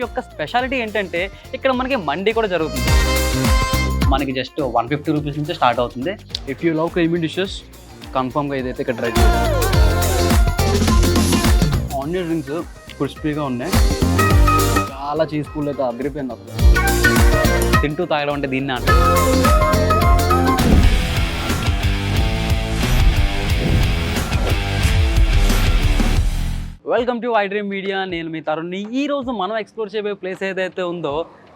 యొక్క స్పెషాలిటీ ఏంటంటే ఇక్కడ మనకి మండి కూడా జరుగుతుంది. మనకి జస్ట్ 150 రూపీస్ నుంచి స్టార్ట్ అవుతుంది. If you love creamy dishes కన్ఫర్మ్గా ఇదైతే ఇక్కడ ట్రై చేయాలి. ఆనియన్ రింగ్స్ క్రిస్పీగా ఉన్నాయి. చాలా చీజ్ పూల్ అయితే అదిరిపోయింది అసలు. తింటూ తాగడం అంటే దీన్ని అంటే వెల్కమ్ టు ఐడ్రీమ్ మీడియా. నేను మీ తరుణ్. ఈ రోజు మనం ఎక్స్ప్లోర్ చేయబోయే ప్లేస్ ఏదైతే ఉందో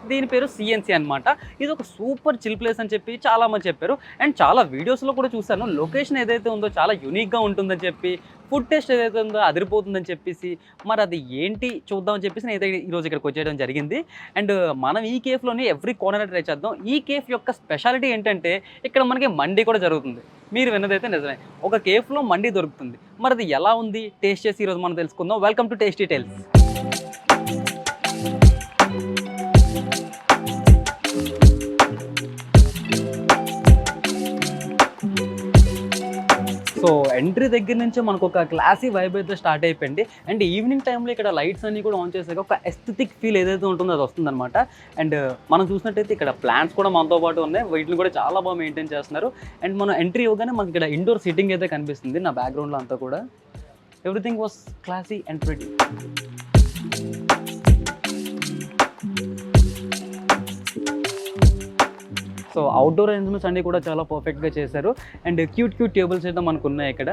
దీని పేరు సిఎన్సి అనమాట. ఇది ఒక సూపర్ చిల్ ప్లేస్ అని చెప్పి చాలామంది చెప్పారు. అండ్ చాలా వీడియోస్లో కూడా చూశాను. లొకేషన్ ఏదైతే ఉందో చాలా యూనిక్గా ఉంటుందని చెప్పి, ఫుడ్ టేస్ట్ ఏదైతే ఉందో అదిరిపోతుందని చెప్పేసి, మరి అది ఏంటి చూద్దామని చెప్పేసి నేనైతే ఈరోజు ఇక్కడికి వచ్చేయడం జరిగింది. అండ్ మనం ఈ కేఫ్లోని ఎవ్రీ కార్నర్ ట్రై చేద్దాం. ఈ కేఫ్ యొక్క స్పెషాలిటీ ఏంటంటే ఇక్కడ మనకి మండి కూడా జరుగుతుంది. మీరు విన్నదైతే నిజమే, ఒక కేఫ్లో మండి దొరుకుతుంది. మరి అది ఎలా ఉంది టేస్ట్ చేసి ఈరోజు మనం తెలుసుకుందాం. Welcome to tasty tales. So entry దగ్గర నుంచే మనకు ఒక క్లాసీ వైబ్ అయితే స్టార్ట్ అయిపోయింది. అండ్ ఈవినింగ్ టైంలో ఇక్కడ లైట్స్ అన్నీ కూడా ఆన్ చేసాక ఒక ఎస్థెటిక్ ఫీల్ ఏదైతే ఉంటుందో అది వస్తుందన్నమాట. అండ్ మనం చూసినట్టయితే ఇక్కడ ప్లాంట్స్ కూడా మనతో పాటు ఉన్నాయి. వీటిని కూడా చాలా బాగా మెయింటైన్ చేస్తున్నారు. అండ్ మనం ఎంట్రీ ఇవ్వగానే మనకి ఇక్కడ ఇండోర్ సీటింగ్ అయితే కనిపిస్తుంది. నా బ్యాక్గ్రౌండ్లో అంతా కూడా everything was classy and pretty. So outdoor arrangements అన్నీ కూడా చాలా పర్ఫెక్ట్గా చేశారు. అండ్ క్యూట్ టేబుల్స్ అయితే మనకు ఉన్నాయి ఇక్కడ.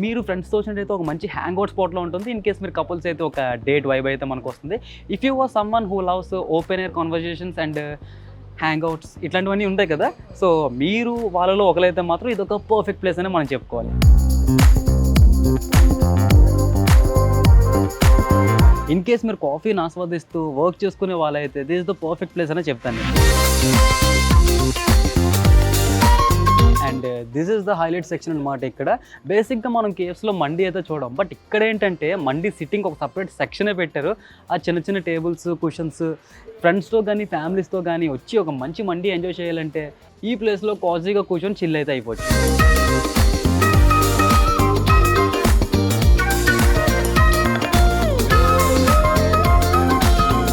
మీరు ఫ్రెండ్స్తో వచ్చినట్టయితే ఒక మంచి హ్యాంగ్ అవుట్ స్పాట్లో ఉంటుంది. ఇన్ కేస్ మీరు కపుల్స్ అయితే ఒక డేట్ వైబ్ అయితే మనకు వస్తుంది. If you was someone who loves open air conversations and hang outs ఇట్లాంటివన్నీ ఉంటాయి కదా, సో మీరు వాళ్ళలో ఒకరైతే మాత్రం ఇది ఒక పర్ఫెక్ట్ ప్లేస్ అని మనం చెప్పుకోవాలి. ఇన్ కేస్ మీరు కాఫీని ఆస్వాదిస్తూ వర్క్ చేసుకునే వాళ్ళైతే this is the perfect place అని చెప్తాను. And this is the highlight section అనమాట. ఇక్కడ బేసిక్గా మనం కేఫ్స్లో మండి అయితే చూడం, బట్ ఇక్కడ ఏంటంటే మండి సిట్టింగ్ ఒక సపరేట్ సెక్షనే పెట్టారు. ఆ చిన్న టేబుల్స్, కుషన్స్, ఫ్రెండ్స్తో కానీ ఫ్యామిలీస్తో కానీ వచ్చి ఒక మంచి మండి ఎంజాయ్ చేయాలంటే ఈ ప్లేస్లో కాజీగా కూర్చొని చిల్ అయితే అయిపోవచ్చు.